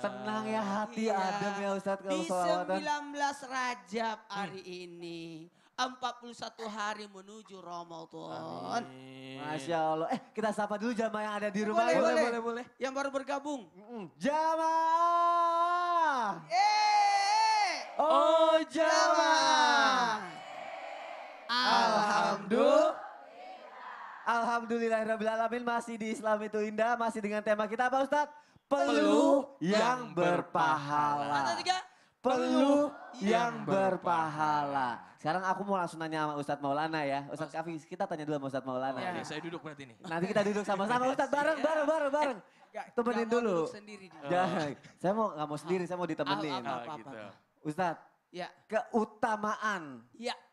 Tenang ya hati Iya. adem ya Ustadz kalau Di sholawatan. 19 Rajab hari ini. 41 hari menuju Ramadan. Amin. Masya Allah. Kita sapa dulu jamaah yang ada di rumah. Boleh, yuk. boleh. Yang baru bergabung. Jamaah. Oh jamaah. Alhamdulillahirrahmanirrahim, masih di Islam itu indah, masih dengan tema kita apa Ustadz? Peluh yang berpahala. Satu, tiga. Peluh yang berpahala. Sekarang aku mau langsung nanya sama Ustadz Maulana ya. Ustadz Kafi, kita tanya dulu sama Ustadz Maulana. Ya. Oke, saya duduk berarti nih. Nanti kita duduk sama-sama Ustadz bareng. Temenin dulu. Jangan, saya nggak mau sendiri, saya mau ditemenin. Apa. Gitu. Ustadz, Ya, keutamaan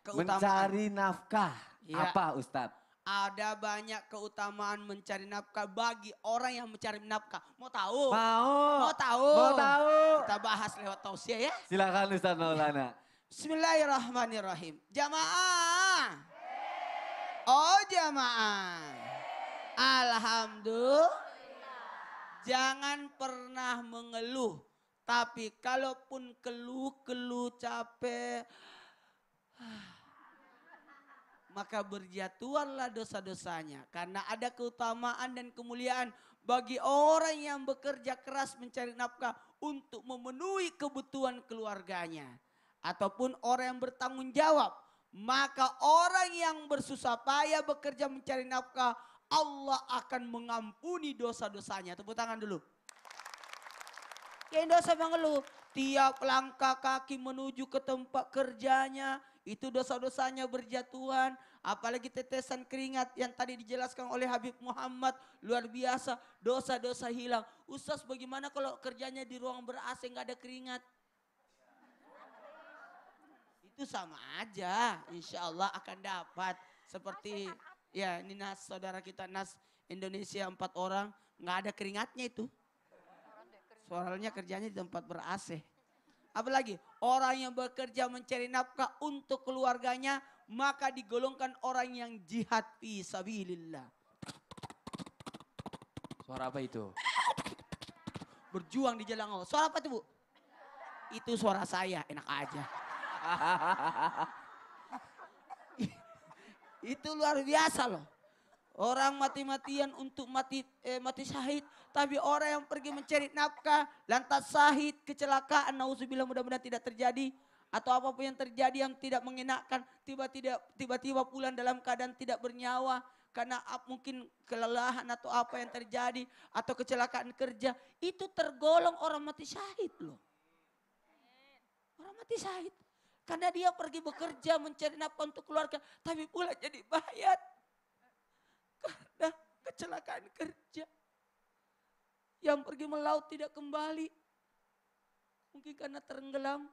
keutamaan. mencari nafkah Ya. apa Ustadz? Ada banyak keutamaan mencari nafkah bagi orang yang mencari nafkah. Mau tahu? Mau tahu? Mau tahu. Kita bahas lewat tausiah ya. Silakan Ustadz Maulana. Bismillahirrahmanirrahim. Jamaah. Oh jamaah. Alhamdulillah. Jangan pernah mengeluh. Tapi kalaupun keluh capek. Maka berjatuhanlah dosa-dosanya. Karena ada keutamaan dan kemuliaan bagi orang yang bekerja keras mencari nafkah untuk memenuhi kebutuhan keluarganya. Ataupun orang yang bertanggung jawab. Maka orang yang bersusah payah bekerja mencari nafkah, Allah akan mengampuni dosa-dosanya. Tepuk tangan dulu. Yang dosa mengeluh. Tiap langkah kaki menuju ke tempat kerjanya, itu dosa-dosanya berjatuhan. Apalagi tetesan keringat yang tadi dijelaskan oleh Habib Muhammad. Luar biasa, dosa-dosa hilang. Ustaz, bagaimana kalau kerjanya di ruang ber-AC nggak ada keringat? Itu sama aja, insya Allah akan dapat. Seperti ya ini Nas, saudara kita Nas Indonesia 4 orang, nggak ada keringatnya itu. Soalnya kerjanya di tempat ber-AC. Apalagi orang yang bekerja mencari nafkah untuk keluarganya, maka digolongkan orang yang jihad fi sabilillah. Suara apa itu? Berjuang di jalan Allah. Suara apa itu Bu? Itu suara saya, enak aja. Itu luar biasa loh. Orang mati-matian untuk mati syahid. Tapi orang yang pergi mencari nafkah, lantas syahid, kecelakaan, nauzubillah, mudah-mudahan tidak terjadi. Atau apapun yang terjadi yang tidak mengenakan, tiba-tiba pulang dalam keadaan tidak bernyawa. Karena mungkin kelelahan atau apa yang terjadi. Atau kecelakaan kerja. Itu tergolong orang mati syahid loh. Orang mati syahid. Karena dia pergi bekerja mencari nafkah untuk keluarga. Tapi pulang jadi mayat. Karena kecelakaan kerja. Yang pergi melaut tidak kembali. Mungkin karena tenggelam.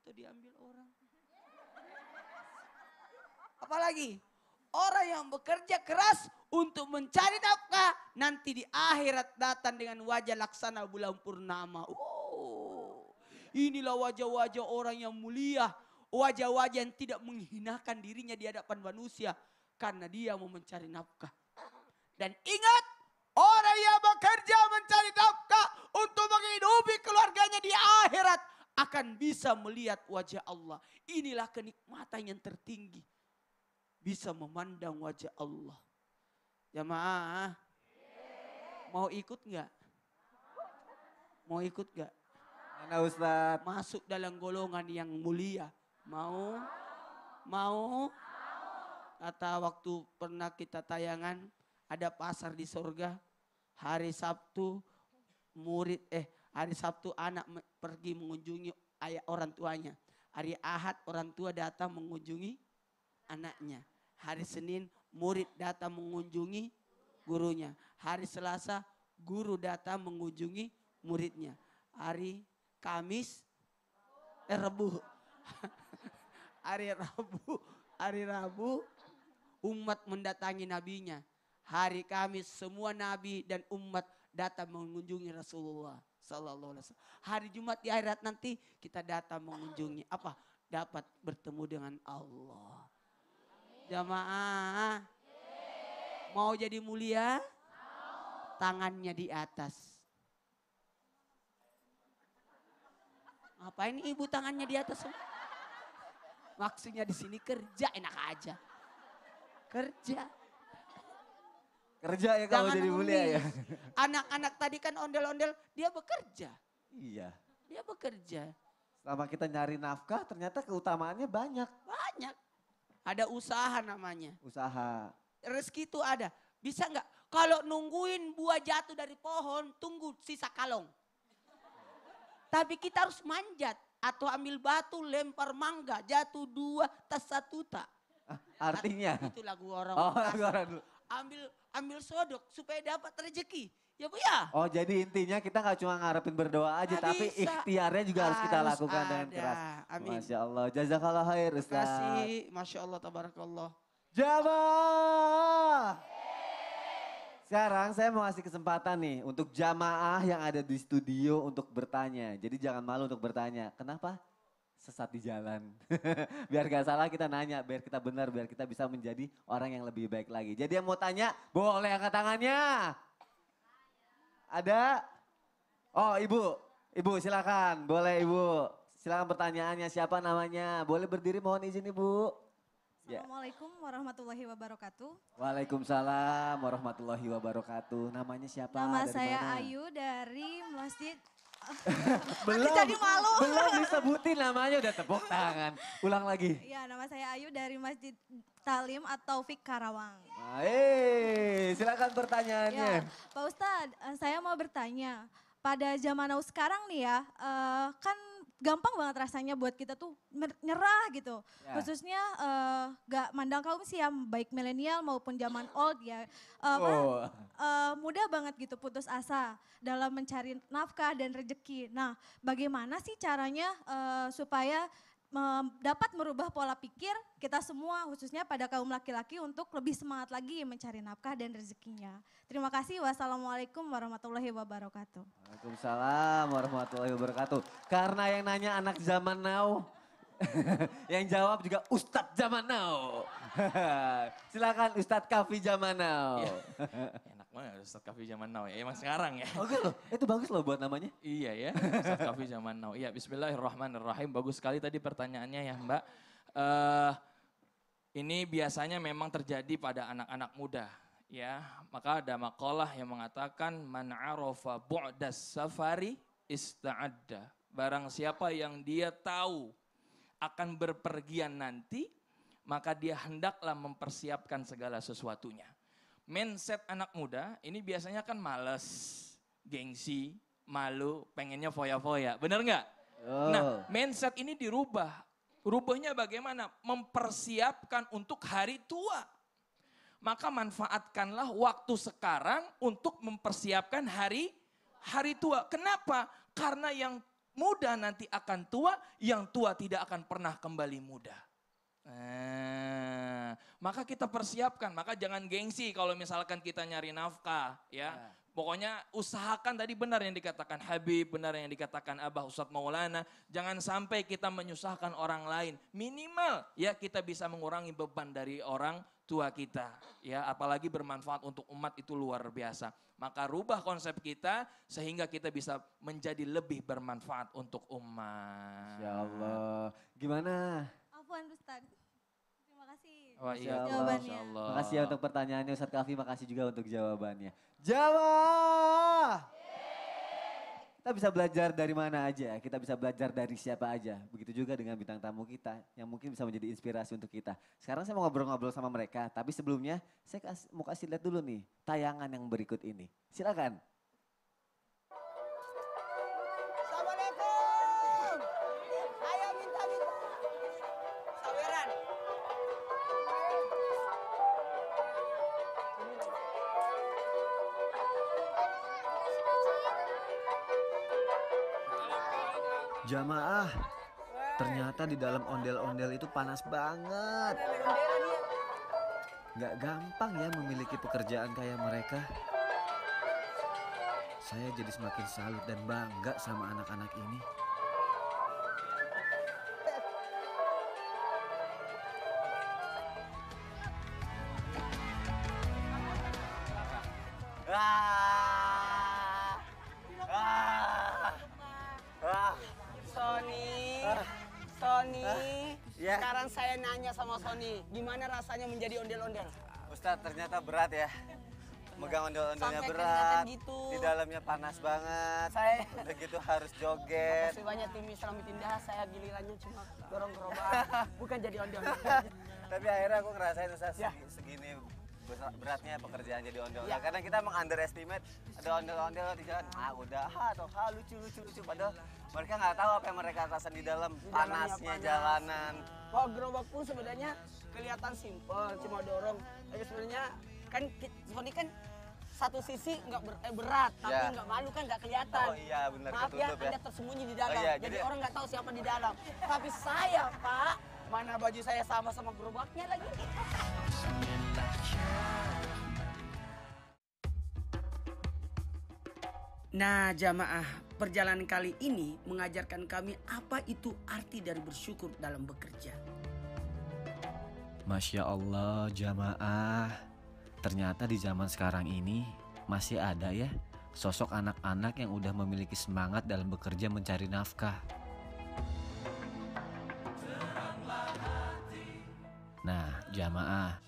Atau diambil orang. Apalagi orang yang bekerja keras untuk mencari nafkah. Nanti di akhirat datang dengan wajah laksana bulan purnama. Inilah wajah-wajah orang yang mulia. Wajah-wajah yang tidak menghinakan dirinya di hadapan manusia. Karena dia mau mencari nafkah. Dan ingat, orang yang bekerja mencari nafkah untuk menghidupi keluarganya di akhirat akan bisa melihat wajah Allah. Inilah kenikmatan yang tertinggi. Bisa memandang wajah Allah. Jamaah, mau ikut nggak? Mau ikut nggak? Mana Ustadz? Masuk dalam golongan yang mulia. Mau? Mau? Kata waktu pernah kita tayangan, ada pasar di surga. Hari Sabtu hari Sabtu anak pergi mengunjungi ayah orang tuanya. Hari Ahad orang tua datang mengunjungi anaknya. Hari Senin murid datang mengunjungi gurunya. Hari Selasa guru datang mengunjungi muridnya. Hari Kamis, Rebu. Hari Rabu umat mendatangi nabinya. Hari Kamis semua nabi dan umat datang mengunjungi Rasulullah sallallahu alaihi wasallam. Hari Jumat di akhirat nanti kita datang mengunjungi apa? Dapat bertemu dengan Allah. Jamaah. Mau jadi mulia? Tangannya di atas. Ngapain ibu tangannya di atas? Maksudnya di sini kerja enak aja. Kerja. Kerja ya kalau Jangan jadi mulia ya. ngemis. Anak-anak tadi kan ondel-ondel, dia bekerja. Iya. Dia bekerja. Selama kita nyari nafkah ternyata keutamaannya banyak. Banyak. Ada usaha namanya. Usaha. Rezeki itu ada. Bisa nggak? Kalau nungguin buah jatuh dari pohon, tunggu sisa kalong. Tapi kita harus manjat. Atau ambil batu, lempar mangga, jatuh 2, tas 1 tak. Artinya? Itu lagu orang. Oh, Makassar. orang dulu. Ambil sodok supaya dapat rezeki. Ya Bu ya? Oh jadi intinya kita nggak cuma ngarepin berdoa aja, Nggak tapi bisa. ikhtiarnya juga harus kita Harus lakukan dengan ada. keras. Amin. Masya Allah, jazakallah khair Terima Ustaz. kasih. Masya Allah, tabarakallah. Jamaah. Sekarang saya mau kasih kesempatan nih untuk jamaah yang ada di studio untuk bertanya. Jadi jangan malu untuk bertanya. Kenapa? Sesat di jalan. Biar gak salah kita nanya, biar kita benar, biar kita bisa menjadi orang yang lebih baik lagi. Jadi yang mau tanya boleh angkat tangannya. Ada? Oh ibu, ibu silakan, boleh ibu. Silakan pertanyaannya, siapa namanya? Boleh berdiri mohon izin ibu. Ya. Assalamualaikum warahmatullahi wabarakatuh. Waalaikumsalam warahmatullahi wabarakatuh. Namanya siapa? Nama Dari saya mana? Ayu dari Masjid. Belum, jadi malu. belum disebutin namanya udah tepuk tangan. Ulang lagi. Ya, nama saya Ayu dari Masjid Talim atau Taufik Karawang. Silakan pertanyaannya. Ya, Pak Ustadz, saya mau bertanya. Pada zaman now sekarang nih ya, kan gampang banget rasanya buat kita tuh nyerah gitu. Ya. Khususnya gak mandang kaum sih ya, baik milenial maupun zaman old ya. Oh. Mudah banget gitu putus asa dalam mencari nafkah dan rezeki. Nah, bagaimana sih caranya supaya dapat merubah pola pikir kita semua khususnya pada kaum laki-laki untuk lebih semangat lagi mencari nafkah dan rezekinya. Terima kasih. Wassalamualaikum warahmatullahi wabarakatuh. Waalaikumsalam warahmatullahi wabarakatuh. Karena yang nanya anak zaman now, yang jawab juga Ustadz zaman now. Silakan Ustadz Kafi zaman now. Enak banget Ustadz Kafi zaman now ya. Emang sekarang ya. Oke loh, itu bagus loh buat namanya. Iya ya, Ustadz Kafi zaman now. Iya, bismillahirrahmanirrahim. Bagus sekali tadi pertanyaannya ya Mbak. Ini biasanya memang terjadi pada anak-anak muda. Ya, maka ada makalah yang mengatakan man arafa bu'das safari ista'adda. Barang siapa yang dia tahu akan berpergian nanti, maka dia hendaklah mempersiapkan segala sesuatunya. Mindset anak muda ini biasanya kan males, gengsi, malu, pengennya foya-foya. Bener nggak? Oh. Nah, mindset ini dirubah. Rubahnya bagaimana? Mempersiapkan untuk hari tua. Maka manfaatkanlah waktu sekarang untuk mempersiapkan hari tua. Kenapa? Karena yang muda nanti akan tua, yang tua tidak akan pernah kembali muda. Maka kita persiapkan, maka jangan gengsi kalau misalkan kita nyari nafkah ya. Pokoknya usahakan tadi benar yang dikatakan Habib, benar yang dikatakan Abah Ustadz Maulana. Jangan sampai kita menyusahkan orang lain. Minimal ya kita bisa mengurangi beban dari orang tua kita. Ya apalagi bermanfaat untuk umat itu luar biasa. Maka rubah konsep kita sehingga kita bisa menjadi lebih bermanfaat untuk umat. Ya Allah. Gimana? Afwan Ustadz. Terima kasih. Wah, Masya iya, Allah. Masya Allah. Makasih ya untuk pertanyaannya Ustadz Kafi, makasih juga untuk jawabannya. Jawab! Kita bisa belajar dari mana aja, kita bisa belajar dari siapa aja. Begitu juga dengan bintang tamu kita yang mungkin bisa menjadi inspirasi untuk kita. Sekarang saya mau ngobrol-ngobrol sama mereka, tapi sebelumnya saya mau kasih lihat dulu nih tayangan yang berikut ini. Silakan. Assalamualaikum. Ayo minta. Saweran. Jamaah, ternyata di dalam ondel-ondel itu panas banget. Gak gampang ya memiliki pekerjaan kayak mereka. Saya jadi semakin salut dan bangga sama anak-anak ini. Sony. sekarang saya nanya sama Sony, gimana rasanya menjadi ondel-ondel? Ustadz ternyata berat ya. Megang ondel-ondelnya Sampai berat, kelihatan gitu. di dalamnya panas banget. Saya- Udah gitu harus joget. Masih banyak tim Islam Tindah, saya gilirannya cuma dorong gerobak, bukan jadi ondel-ondel. Tapi akhirnya aku ngerasain Ustadz Ya. segini beratnya pekerjaan jadi ondel-ondel. Ya. Kadang kita meng-underestimate ada ondel-ondel di jalan. Udah atau lucu. Padahal mereka nggak tahu apa yang mereka rasain di dalam Di dalamnya panasnya panas. jalanan. Kalau gerobak pun sebenarnya kelihatan simpel, cuma dorong. Tapi sebenarnya kan Sony kan satu sisi nggak berat, tapi Ya. nggak malu kan nggak kelihatan. Oh iya benar, Maaf ya, ketutup ya. Anda tersembunyi di dalam. Oh iya, jadi jadi- orang nggak tahu siapa di dalam. Tapi saya, Pak, mana baju saya sama gerobaknya lagi. Nah, jamaah, perjalanan kali ini mengajarkan kami apa itu arti dari bersyukur dalam bekerja. Masya Allah jamaah, ternyata di zaman sekarang ini masih ada ya sosok anak-anak yang udah memiliki semangat dalam bekerja mencari nafkah. Nah jamaah,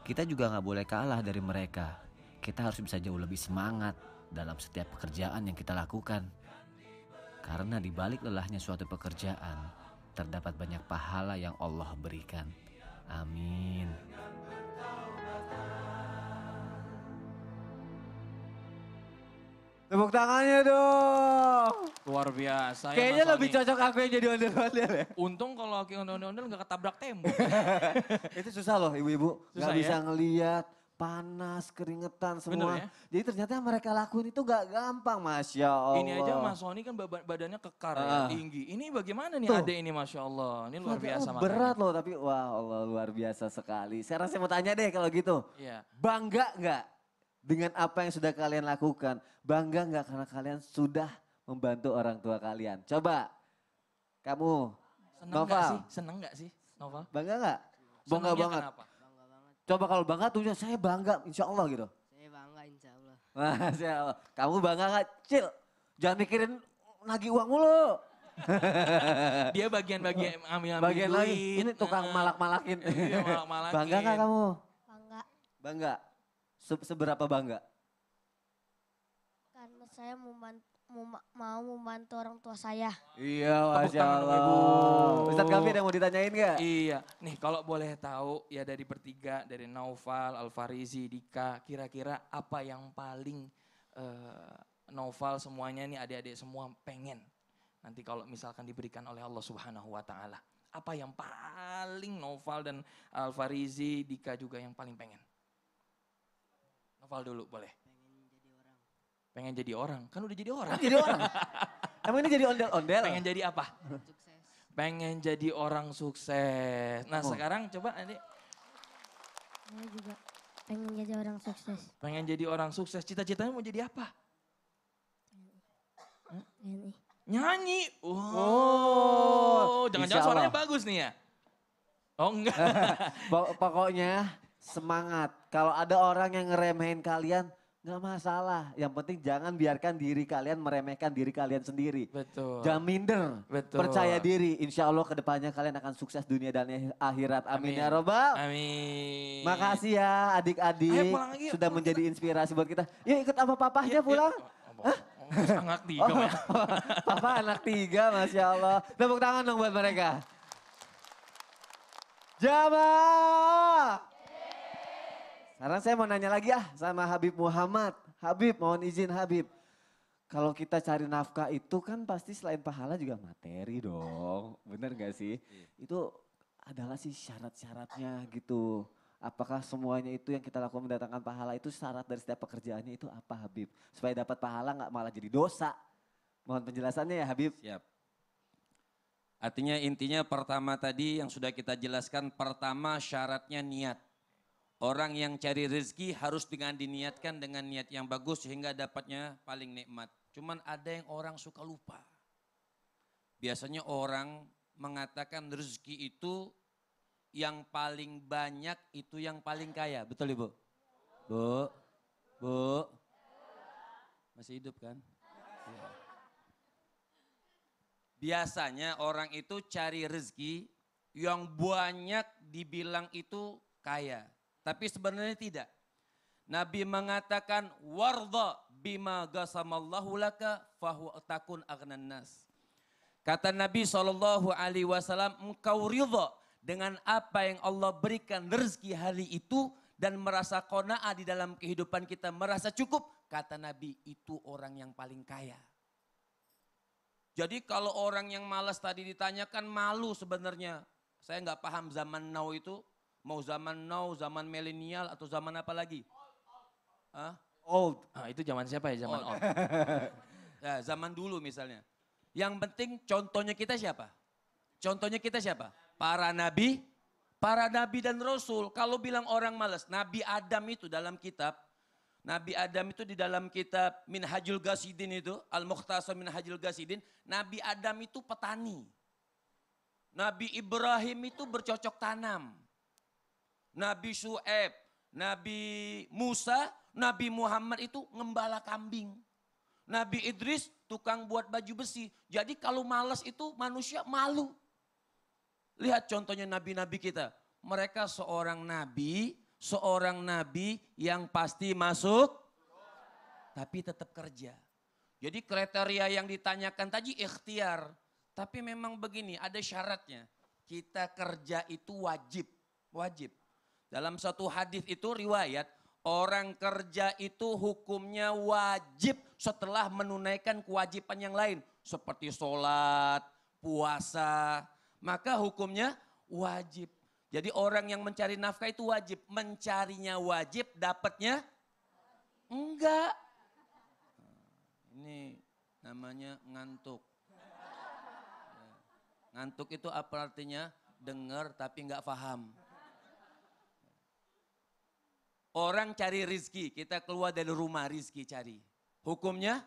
kita juga nggak boleh kalah dari mereka. Kita harus bisa jauh lebih semangat dalam setiap pekerjaan yang kita lakukan. Karena di balik lelahnya suatu pekerjaan, terdapat banyak pahala yang Allah berikan. Amin. Tepuk tangannya dong. Luar biasa ya Kayaknya Mas lebih Sony. cocok aku yang jadi ondel-ondel ya. Untung kalau aki ondel-ondel nggak ketabrak tembok. Itu susah loh ibu-ibu. Gak Susah bisa ya? ngeliat, panas, keringetan semua. Bener ya? Jadi ternyata yang mereka lakuin itu gak gampang, Masya Allah. Ini aja Mas Sony kan badannya kekar ya, Ah. tinggi. Ini bagaimana nih Tuh. adek ini Masya Allah. Ini luar Makanya, biasa berat loh tapi wah Allah luar biasa sekali. Sekarang saya mau tanya deh kalau gitu. Iya. Bangga nggak dengan apa yang sudah kalian lakukan? Bangga nggak karena kalian sudah membantu orang tua kalian? Coba kamu, Seneng Noval. nggak sih? Seneng nggak sih Noval? Bangga nggak? Bangga Senengnya banget. kenapa? Bangga banget. Coba kalau bangga tuh saya bangga insya Allah gitu. Saya bangga insya Allah. Masya Allah. Kamu bangga nggak? Cil, jangan mikirin nagih uang mulu. Dia bagian-bagian ambil Bagian lagi, duit. ini tukang Nah, malak-malakin. Iya, malak-malakin. Bangga nggak kamu? Bangga Bangga. Seberapa bangga? karena saya mau membantu orang tua saya. Iya, Tepuk Masya tangan dong, Allah. Ibu. Ustadz Kafi ada yang mau ditanyain nggak? Iya, nih kalau boleh tahu ya dari bertiga, dari Naufal, Alfarizi, Dika, kira-kira apa yang paling Naufal semuanya nih adik-adik semua pengen nanti kalau misalkan diberikan oleh Allah Subhanahu wa taala. Apa yang paling Naufal dan Alfarizi, Dika juga yang paling pengen? Naufal dulu boleh. Pengen jadi orang, kan udah jadi orang. Jadi orang. Emang ini jadi ondel-ondel? Pengen jadi apa? Sukses. Pengen jadi orang sukses. Nah Oh. sekarang coba adik. Saya juga pengen jadi orang sukses. Pengen jadi orang sukses, cita-citanya mau jadi apa? Ini. Nyanyi. Oh, Jangan-jangan insya suaranya Allah. bagus nih ya? Oh enggak. Pokoknya semangat. Kalau ada orang yang ngeremehin kalian, nggak masalah. Yang penting jangan biarkan diri kalian meremehkan diri kalian sendiri. Betul. Jangan minder. Betul. Percaya diri. Insya Allah kedepannya kalian akan sukses dunia dan akhirat. Amin, ya robbal. Amin. Makasih ya Ayo adik-adik pulang lagi yuk, sudah pulang menjadi inspirasi buat kita. Yuk ikut sama papahnya pulang. Sangat tiga ya. Papa anak 3, Masya Allah. Tepuk tangan dong buat mereka. Jamaah. Sekarang saya mau nanya lagi sama Habib Muhammad. Habib, mohon izin Habib. Kalau kita cari nafkah itu kan pasti selain pahala juga materi dong. Bener gak sih? Itu adalah sih syarat-syaratnya gitu. Apakah semuanya itu yang kita lakukan mendatangkan pahala itu syarat dari setiap pekerjaannya itu apa Habib? Supaya dapat pahala nggak malah jadi dosa. Mohon penjelasannya ya Habib. Siap. Artinya intinya pertama tadi yang sudah kita jelaskan, pertama syaratnya niat. Orang yang cari rezeki harus dengan diniatkan dengan niat yang bagus sehingga dapatnya paling nikmat. Cuman ada yang orang suka lupa. Biasanya orang mengatakan rezeki itu yang paling banyak itu yang paling kaya. Betul Ibu? Bu? Bu? Masih hidup kan? Biasanya orang itu cari rezeki yang banyak dibilang itu kaya. Tapi sebenarnya tidak. Nabi mengatakan warda bima gasamallahu laka fahu takun aghnan nas. Kata Nabi SAW, engkau ridha dengan apa yang Allah berikan rezeki hari itu dan merasa qanaah di dalam kehidupan kita, merasa cukup. Kata Nabi, itu orang yang paling kaya. Jadi kalau orang yang malas tadi ditanyakan malu sebenarnya. Saya nggak paham zaman now itu, mau zaman now, zaman milenial atau zaman apa lagi? Hah? Old. Itu zaman siapa ya? Zaman old. Ya, zaman dulu misalnya. Yang penting contohnya kita siapa? Contohnya kita siapa? Para nabi dan rasul. Kalau bilang orang malas, Nabi Adam itu dalam kitab, Nabi Adam itu di dalam kitab Minhajul Ghasidin itu, Al-Mukhtasar Minhajul Ghasidin, Nabi Adam itu petani. Nabi Ibrahim itu bercocok tanam. Nabi Syu'aib, Nabi Musa, Nabi Muhammad itu ngembala kambing. Nabi Idris tukang buat baju besi. Jadi kalau malas itu manusia malu. Lihat contohnya nabi-nabi kita. Mereka seorang nabi yang pasti masuk, tapi tetap kerja. Jadi kriteria yang ditanyakan tadi ikhtiar. Tapi memang begini, ada syaratnya. Kita kerja itu wajib. Dalam satu hadis itu riwayat, orang kerja itu hukumnya wajib setelah menunaikan kewajiban yang lain. Seperti sholat, puasa, maka hukumnya wajib. Jadi orang yang mencari nafkah itu wajib. Mencarinya wajib, dapatnya enggak. Ini namanya ngantuk. Ngantuk itu apa artinya? Dengar tapi enggak paham. Orang cari rizki, kita keluar dari rumah rizki cari. Hukumnya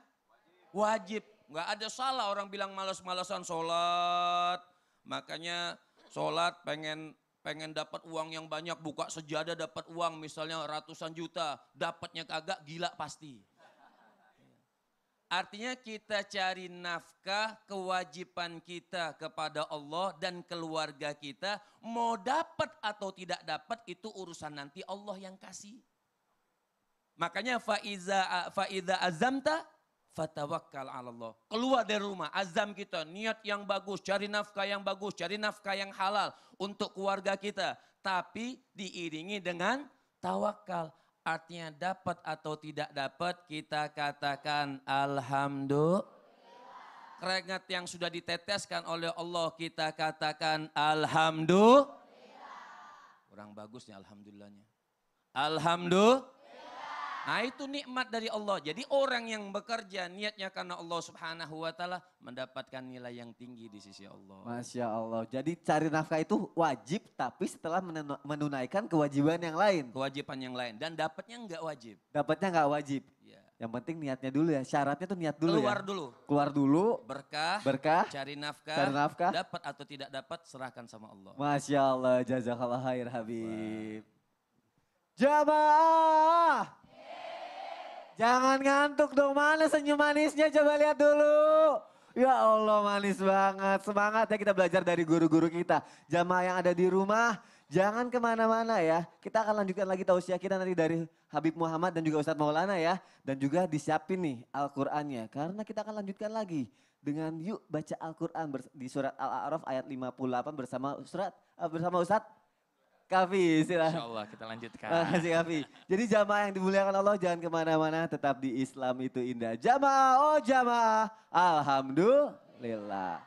wajib. Enggak ada salah orang bilang malas-malasan sholat. Makanya sholat pengen dapat uang yang banyak, buka sejadah dapat uang misalnya ratusan juta. Dapatnya kagak, gila pasti. Artinya kita cari nafkah, kewajiban kita kepada Allah dan keluarga kita. Mau dapat atau tidak dapat itu urusan nanti Allah yang kasih. Makanya faiza azamta fatawakkal 'ala Allah. Keluar dari rumah, azam kita, niat yang bagus, cari nafkah yang bagus, cari nafkah yang halal untuk keluarga kita. Tapi diiringi dengan tawakal. Artinya dapat atau tidak dapat kita katakan alhamdulillah. Keringat yang sudah diteteskan oleh Allah kita katakan alhamdulillah. Kurang bagus nih alhamdulillahnya. Alhamdulillah. Nah itu nikmat dari Allah. Jadi orang yang bekerja niatnya karena Allah Subhanahu wa taala mendapatkan nilai yang tinggi di sisi Allah. Masya Allah. Jadi cari nafkah itu wajib tapi setelah menunaikan kewajiban yang lain. Kewajiban yang lain dan dapatnya enggak wajib. Dapatnya nggak wajib. Ya. Yang penting niatnya dulu ya. Syaratnya tuh niat dulu Keluar ya. dulu. Keluar dulu. Berkah. Cari nafkah. Dapat atau tidak dapat serahkan sama Allah. Masya Allah. Jazakallah khair Habib. Jamaah. Jangan ngantuk dong, mana senyum manisnya, coba lihat dulu. Ya Allah manis banget, semangat ya kita belajar dari guru-guru kita. Jamaah yang ada di rumah, jangan kemana-mana ya. Kita akan lanjutkan lagi tausiah kita nanti dari Habib Muhammad dan juga Ustadz Maulana ya. Dan juga disiapin nih Al-Qur'annya, karena kita akan lanjutkan lagi. Dengan yuk baca Al-Qur'an di surat Al-A'raf ayat 58 bersama Ustadz Kafi, silahkan. Insya Allah kita lanjutkan. Makasih Kafi. Jadi jamaah yang dimuliakan Allah jangan kemana-mana, tetap di Islam itu indah. Jamaah, oh jamaah, alhamdulillah.